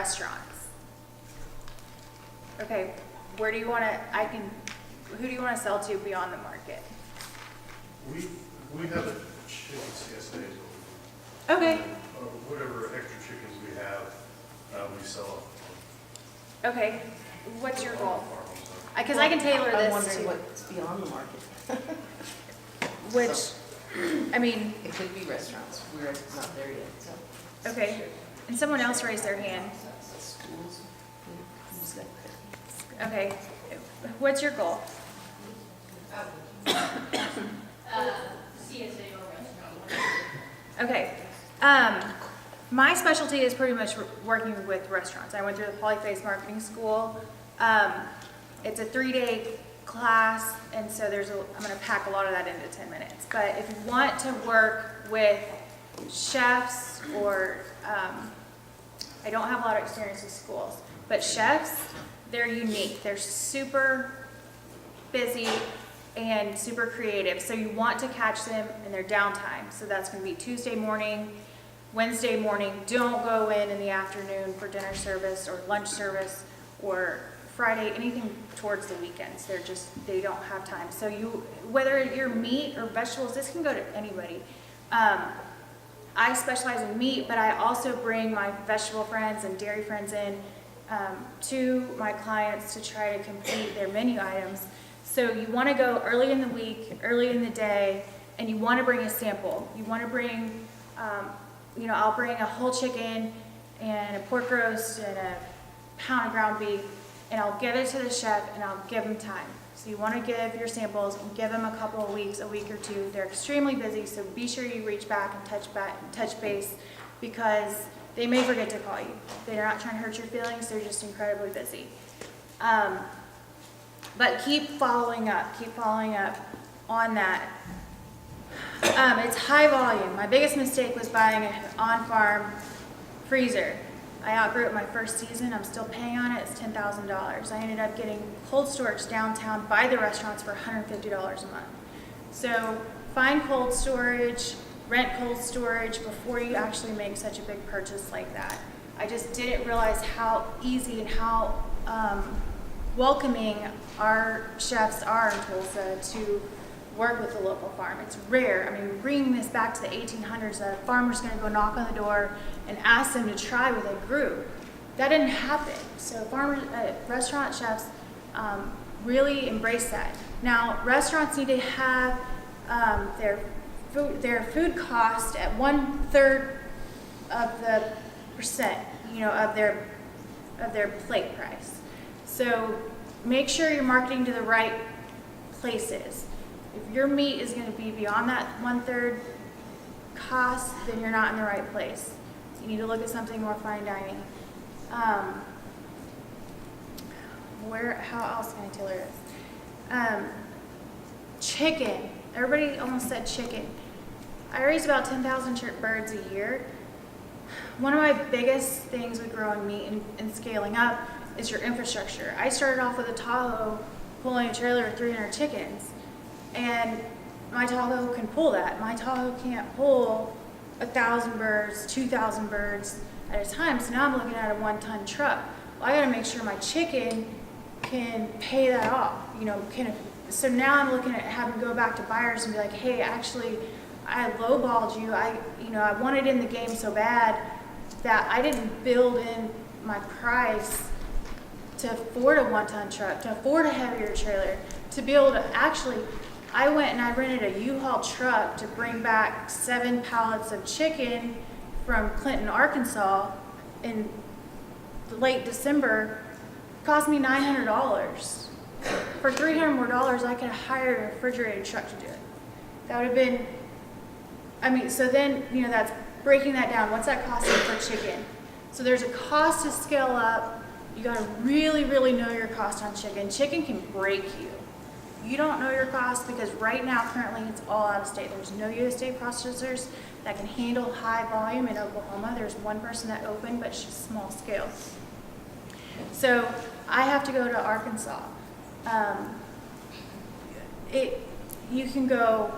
restaurants. Okay, where do you want to, who do you want to sell to beyond the market? We have a chicken CSA. Okay. Whatever extra chickens we have, we sell. Okay, what's your goal? Because I can tailor I'm this wondering to, what's beyond the market. which, I mean, It could be restaurants, we're not there yet, so. okay. And someone else raised their hand. Schools. Okay, what's your goal? CSA or restaurant. Okay, my specialty is pretty much working with restaurants. I went through the Polyface Marketing School. It's a 3-day class, and so I'm going to pack a lot of that into 10 minutes. But if you want to work with chefs or, I don't have a lot of experience with schools, but chefs, they're unique. They're super busy and super creative. So you want to catch them in their downtime. So that's going to be Tuesday morning, Wednesday morning. Don't go in the afternoon for dinner service or lunch service, or Friday, anything towards the weekends. They don't have time. So whether you're meat or vegetables, this can go to anybody. I specialize in meat, but I also bring my vegetable friends and dairy friends in to my clients to try to complete their menu items. So you want to go early in the week, early in the day, and you want to bring a sample. You want to bring, I'll bring a whole chicken and a pork roast and a pound of ground beef, and I'll give it to the chef and I'll give them time. So you want to give your samples and give them a couple of weeks, a week or two. They're extremely busy, so be sure you reach back and touch base, because they may forget to call you. They're not trying to hurt your feelings, they're just incredibly busy. But keep following up on that. It's high volume. My biggest mistake was buying an on-farm freezer. I outgrew it my first season. I'm still paying on it. It's $10,000. I ended up getting cold storage downtown by the restaurants for $150 a month. So find cold storage, rent cold storage before you actually make such a big purchase like that. I just didn't realize how easy and how welcoming our chefs are in Tulsa to work with the local farm. It's rare. I mean, bringing this back to the 1800s, that a farmer's going to go knock on the door and ask them to try what they grew. That didn't happen. So restaurant chefs really embrace that. Now, restaurants need to have their food cost at 1/3 of the percent, of their plate price. So make sure you're marketing to the right places. If your meat is going to be beyond that 1/3 cost, then you're not in the right place. So you need to look at something more fine dining. How else can I tailor this? Chicken. Everybody almost said chicken. I raise about 10,000 birds a year. One of my biggest things with growing meat and scaling up is your infrastructure. I started off with a Tahoe pulling a trailer with 300 chickens, and my Tahoe can pull that. My Tahoe can't pull 1,000 birds, 2,000 birds at a time, so now I'm looking at a 1-ton truck. Well, I gotta make sure my chicken can pay that off, so now I'm looking at having to go back to buyers and be like, hey, actually, I lowballed you. I wanted in the game so bad that I didn't build in my price to afford a 1-ton truck, to afford a heavier trailer, to be able to I went and I rented a U-Haul truck to bring back 7 pallets of chicken from Clinton, Arkansas in late December. It cost me $900. For $300 more, I could have hired a refrigerated truck to do it. That would have been, so then, that's breaking that down. What's that costing for chicken? So there's a cost to scale up. You got to really, really know your cost on chicken. Chicken can break you. You don't know your cost because right now, currently, it's all out of state. There's no USDA processors that can handle high volume in Oklahoma. There's one person that opened, but she's small scale. So I have to go to Arkansas. You can go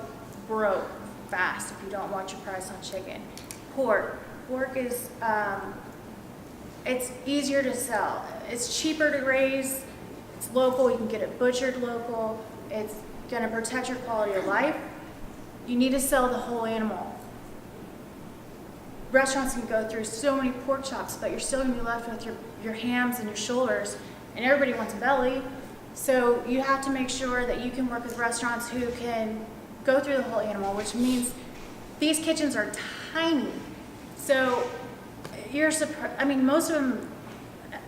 broke fast if you don't watch your price on chicken. Pork is it's easier to sell. It's cheaper to raise. It's local. You can get it butchered local. It's going to protect your quality of life. You need to sell the whole animal. Restaurants can go through so many pork chops, but you're still going to be left with your hams and your shoulders, and everybody wants a belly. So you have to make sure that you can work with restaurants who can go through the whole animal, which means these kitchens are tiny. So you're surprised. I mean, most of them,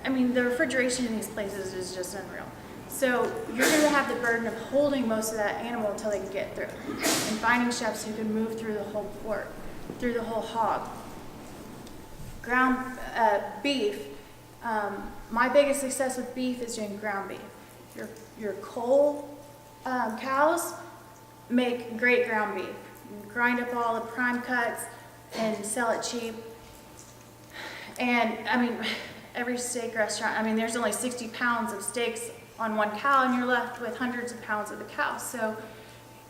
I mean, the refrigeration in these places is just unreal. So you're going to have the burden of holding most of that animal until they can get through, and finding chefs who can move through the whole pork, through the whole hog. Ground beef. My biggest success with beef is doing ground beef. Your coal cows make great ground beef. You grind up all the prime cuts and sell it cheap. And I mean, every steak restaurant, I mean, there's only 60 pounds of steaks on one cow, and you're left with hundreds of pounds of the cow. So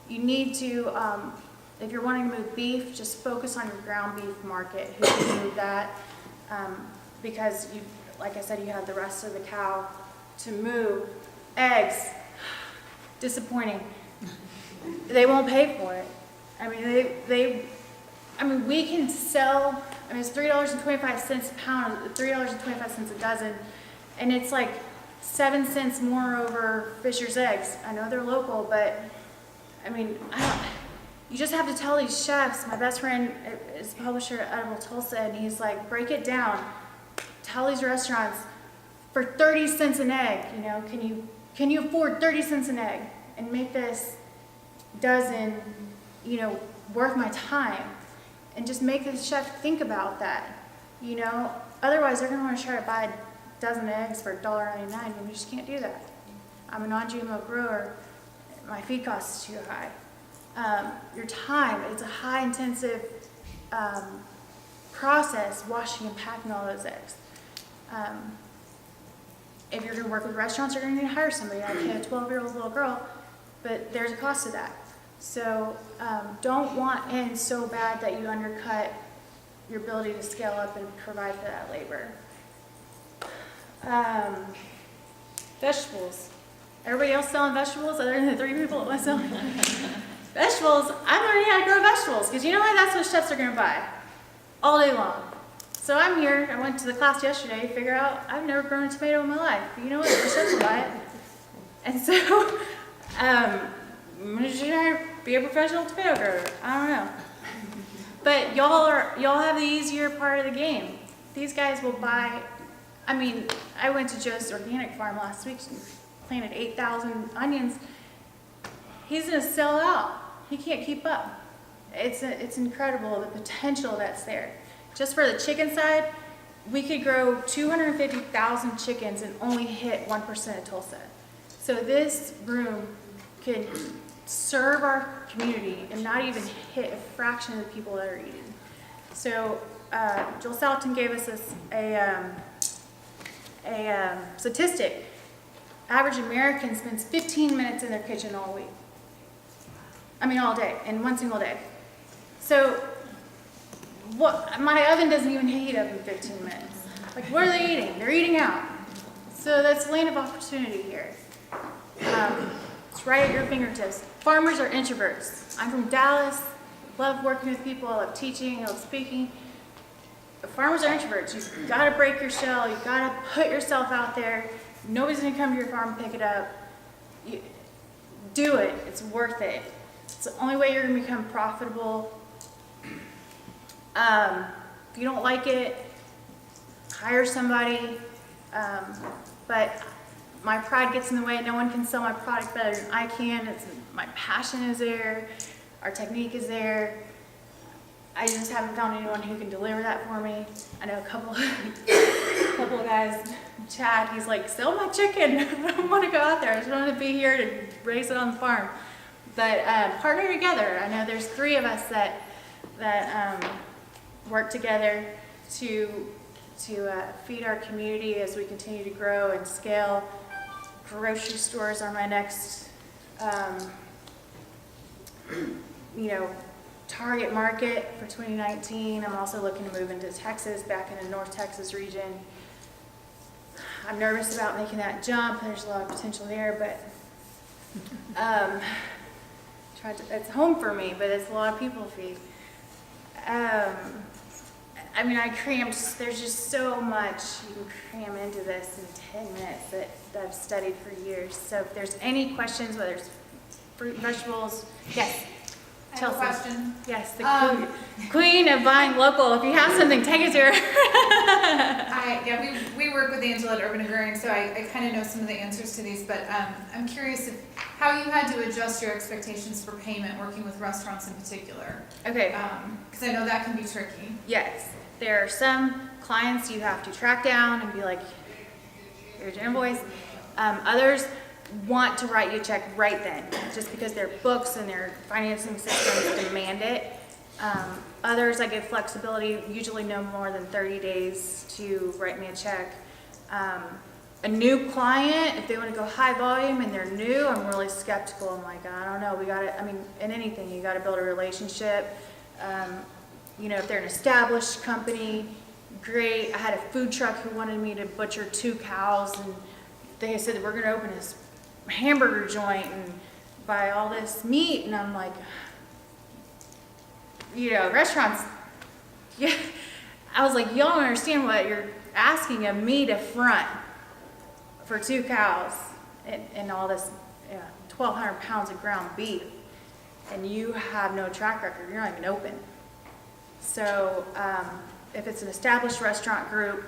you need to, if you're wanting to move beef, just focus on your ground beef market, who can move that, because you, like I said, you have the rest of the cow to move. Eggs, disappointing. They won't pay for it. I mean, we can sell, I mean, it's $3.25 a pound, $3.25 a dozen, and it's like 7 cents more over Fisher's eggs. I know they're local, but I mean, you just have to tell these chefs. My best friend is a publisher at Edible Tulsa, and he's like, break it down. Tell these restaurants, for 30 cents an egg, you know, can you afford 30 cents an egg and make this dozen, you know, worth my time? And just make the chef think about that, you know. Otherwise, they're going to want to try to buy a dozen eggs for $1.99, and you just can't do that. I'm a non-GMO grower. My feed cost is too high. Your time, it's a high-intensive process, washing and packing all those eggs. If you're going to work with restaurants, you're going to need to hire somebody. I pay a 12-year-old little girl, but there's a cost to that. So don't want in so bad that you undercut your ability to scale up and provide for that labor. Vegetables. Everybody else selling vegetables other than the 3 people that want to sell vegetables? I'm learning how to grow vegetables, because you know what? That's what chefs are going to buy all day long. So I'm here. I went to the class yesterday to figure out I've never grown a tomato in my life. But you know what? The chefs will buy it. And so I'm going to try to be a professional tomato grower. I don't know. But y'all have the easier part of the game. These guys will buy. I mean, I went to Joe's organic farm last week and planted 8,000 onions. He's going to sell out. He can't keep up. It's incredible, the potential that's there. Just for the chicken side, we could grow 250,000 chickens and only hit 1% of Tulsa. So this room can serve our community and not even hit a fraction of the people that are eating. So Joel Salton gave us a statistic. Average American spends 15 minutes in their kitchen all week. I mean, all day, in one single day. So my oven doesn't even heat up in 15 minutes. Like, what are they eating? They're eating out. So that's a land of opportunity here. It's right at your fingertips. Farmers are introverts. I'm from Dallas. Love working with people. I love teaching. I love speaking. But farmers are introverts. You've got to break your shell. You've got to put yourself out there. Nobody's going to come to your farm and pick it up. Do it. It's worth it. It's the only way you're going to become profitable. If you don't like it, hire somebody. But my pride gets in the way. No one can sell my product better than I can. My passion is there. Our technique is there. I just haven't found anyone who can deliver that for me. I know a couple of guys. Chad, he's like, sell my chicken. I don't want to go out there. I just want to be here to raise it on the farm. But partner together. I know there's 3 of us that work together to feed our community as we continue to grow and scale. Grocery stores are my next, target market for 2019. I'm also looking to move into Texas, back in the North Texas region. I'm nervous about making that jump. There's a lot of potential there, but it's home for me, but it's a lot of people to feed. I mean, there's just so much you can cram into this in 10 minutes that I've studied for years. So if there's any questions, whether it's fruit and vegetables, yes. I have a Chelsea. question. Yes, the queen of buying local. If you have something, take it to her. We work with Angela at Urban Agrarian, so I kind of know some of the answers to these, but I'm curious how you had to adjust your expectations for payment working with restaurants in particular. Okay. Because I know that can be tricky. Yes, there are some clients you have to track down and be like, here's your invoice. Others want to write you a check right then, just because their books and their financing systems demand it. Others, I give flexibility, usually no more than 30 days to write me a check. A new client, if they want to go high volume and they're new, I'm really skeptical. I'm like, I don't know, in anything, you got to build a relationship. If they're an established company, great. I had a food truck who wanted me to butcher 2 cows, and they said, we're going to open this hamburger joint and buy all this meat. And I'm like, restaurants, yeah. I was like, y'all don't understand what you're asking of me to front for 2 cows and all this 1,200 pounds of ground beef. And you have no track record, you're not even open. So if it's an established restaurant group,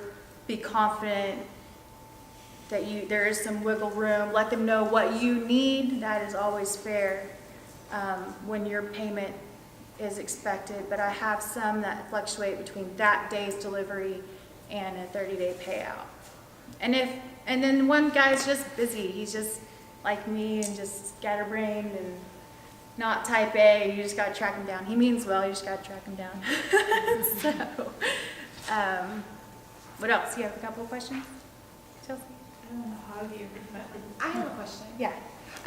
be confident that there is some wiggle room. Let them know what you need. That is always fair when your payment is expected. But I have some that fluctuate between that day's delivery and a 30-day payout. And then one guy's just busy. He's just like me and just scatterbrained and not type A. You just got to track him down. He means well. You just got to track him down. So, what else? You have a couple of questions, Chelsea? I don't know how you, but I have a question. Yeah.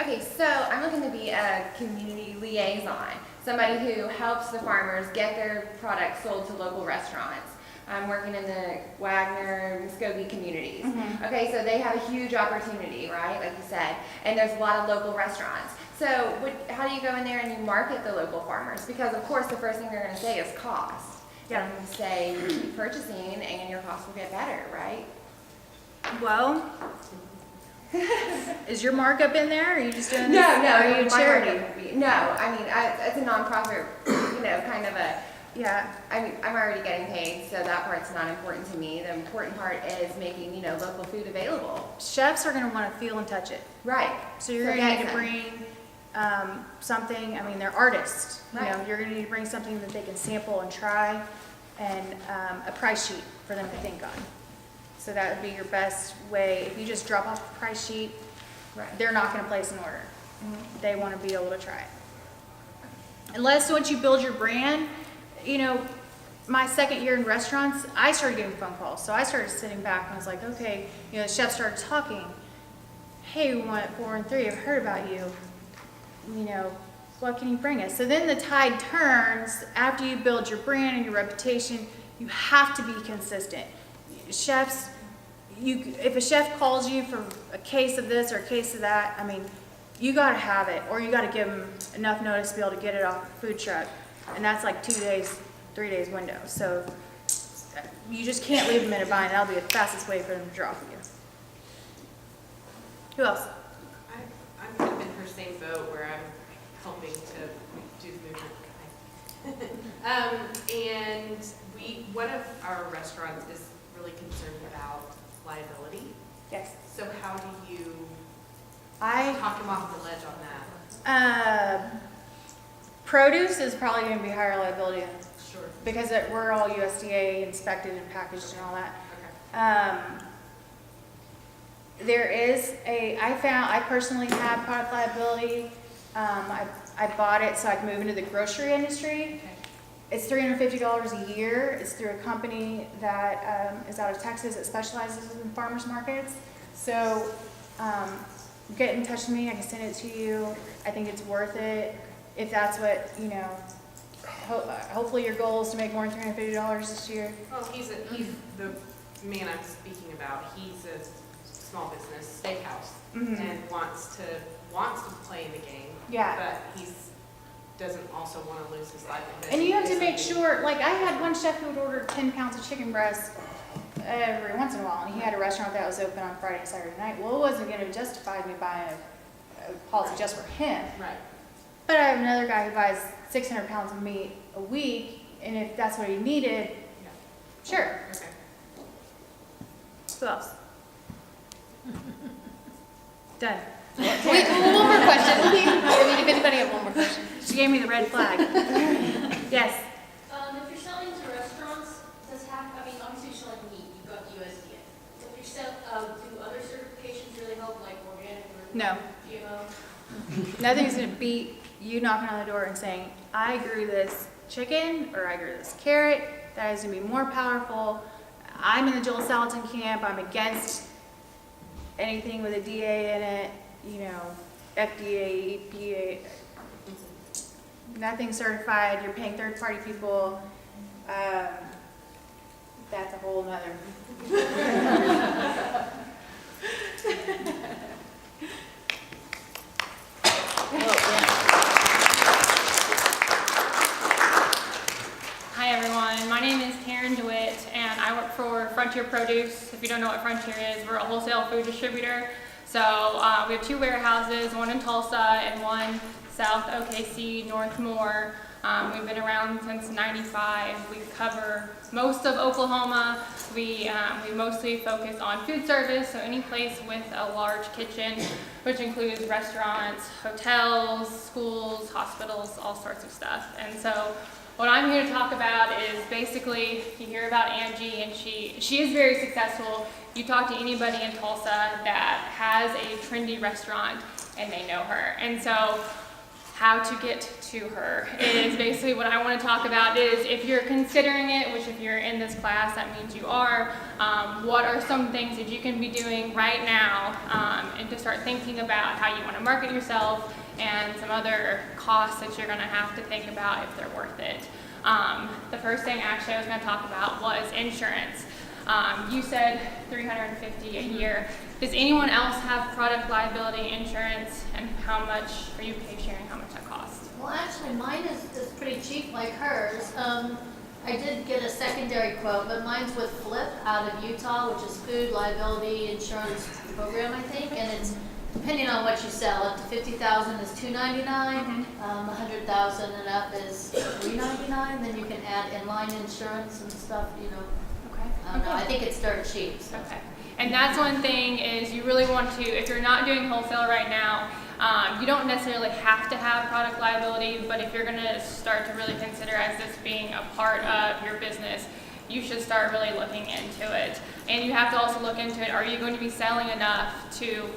Okay, so I'm looking to be a community liaison, somebody who helps the farmers get their products sold to local restaurants. I'm working in the Wagner, Muskogee communities. Mhm. Okay, so they have a huge opportunity, right, like you said, and there's a lot of local restaurants. So how do you go in there and you market the local farmers? Because of course the first thing they're going to say is cost. Yeah. And you say you keep purchasing and your costs will get better, right? Well, is your markup in there? Or are you just doing this? No, Are you a my charity? market would be, no, I mean, it's a nonprofit, kind of a, Yeah. I mean, I'm already getting paid, so that part's not important to me. The important part is making, local food available. Chefs are going to want to feel and touch it. Right. So you're going to need to bring something. I mean, they're artists. Right. You're going to need to bring something that they can sample and try, and a price sheet for them to think on. So that would be your best way. If you just drop off a price sheet, Right. they're not going to place an order. They want to be able to try it. Unless once you build your brand, my second year in restaurants, I started getting phone calls. So I started sitting back and I was like, okay, the chef started talking. Hey, we want 4 and 3. I've heard about you. What can you bring us? So then the tide turns. After you build your brand and your reputation, you have to be consistent. Chefs, if a chef calls you for a case of this or a case of that, I mean, you got to have it, or you got to give them enough notice to be able to get it off the food truck. And that's like 2 days, 3 days window. So you just can't leave them in a bind. That'll be the fastest way for them to draw for you. Who else? I'm kind of in her same boat where I'm helping to do the movement. And one of our restaurants is really concerned about liability. Yes. So how do you I talk him off the ledge on that? Produce is probably going to be higher liability Sure. because we're all USDA inspected and packaged and all that. Okay. There is I personally have product liability. I bought it so I could move into the grocery industry. Okay. It's $350 a year. It's through a company that is out of Texas that specializes in farmers markets. So get in touch with me. I can send it to you. I think it's worth it. If that's what, hopefully your goal is to make more than $350 this year. Well, he's the man I'm speaking about. He's a small business steakhouse Mhm. and wants to play in the game, Yeah. but doesn't also want to lose his livelihood. And you have to because make of the- sure, like, I had one chef who would order 10 pounds of chicken breast every once in a while, and he had a restaurant that was open on Friday and Saturday night. Well, it wasn't gonna justify me buying a policy just for him. Right. But I have another guy who buys 600 pounds of meat a week, and if that's what he needed, Yeah. sure. Okay. Who else? Done. Wait, one more question. I mean, if anybody had one more question. She gave me the red flag. Yes. If you're selling to restaurants, obviously you're selling meat, you've got USDA. If you're do other certifications really help, like organic or No. GMO? Nothing's gonna beat you knocking on the door and saying, I grew this chicken or I grew this carrot. That is gonna be more powerful. I'm in the Joel Salatin camp. I'm against anything with a DA in it, you know, FDA, EPA, nothing certified. You're paying third-party people. That's a whole nother. Hi everyone, my name is Karen DeWitt and I work for Frontier Produce. If you don't know what Frontier is, we're a wholesale food distributor. So we have 2 warehouses, one in Tulsa and one South OKC, North Moore. We've been around since '95. We cover most of Oklahoma. We mostly focus on food service, so any place with a large kitchen, which includes restaurants, hotels, schools, hospitals, all sorts of stuff. And so what I'm here to talk about is basically, you hear about Angie, and she is very successful. You talk to anybody in Tulsa that has a trendy restaurant, and they know her. And so how to get to her is basically what I want to talk about is if you're considering it, which if you're in this class, that means you are, what are some things that you can be doing right now and to start thinking about how you want to market yourself and some other costs that you're going to have to think about if they're worth it. The first thing actually I was going to talk about was insurance. You said $350 a year. Does anyone else have product liability insurance, and how much are you sharing how much that costs? Well, actually, mine is pretty cheap like hers. I did get a secondary quote, but mine's with Flip out of Utah, which is food liability insurance program, I think, and it's depending on what you sell. Up to 50,000 is $299. 100,000 and up is $399. Then you can add inline insurance and stuff. You know, Okay. I don't know. I think it's dirt cheap. So. Okay. And that's one thing is you really want to, if you're not doing wholesale right now, you don't necessarily have to have product liability, but if you're going to start to really consider as this being a part of your business, you should start really looking into it. And you have to also look into it, are you going to be selling enough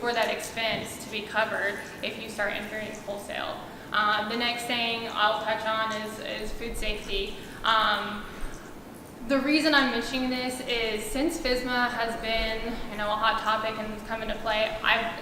for that expense to be covered if you start entering wholesale? The next thing I'll touch on is food safety. The reason I'm mentioning this is since FSMA has been, a hot topic and come into play, I've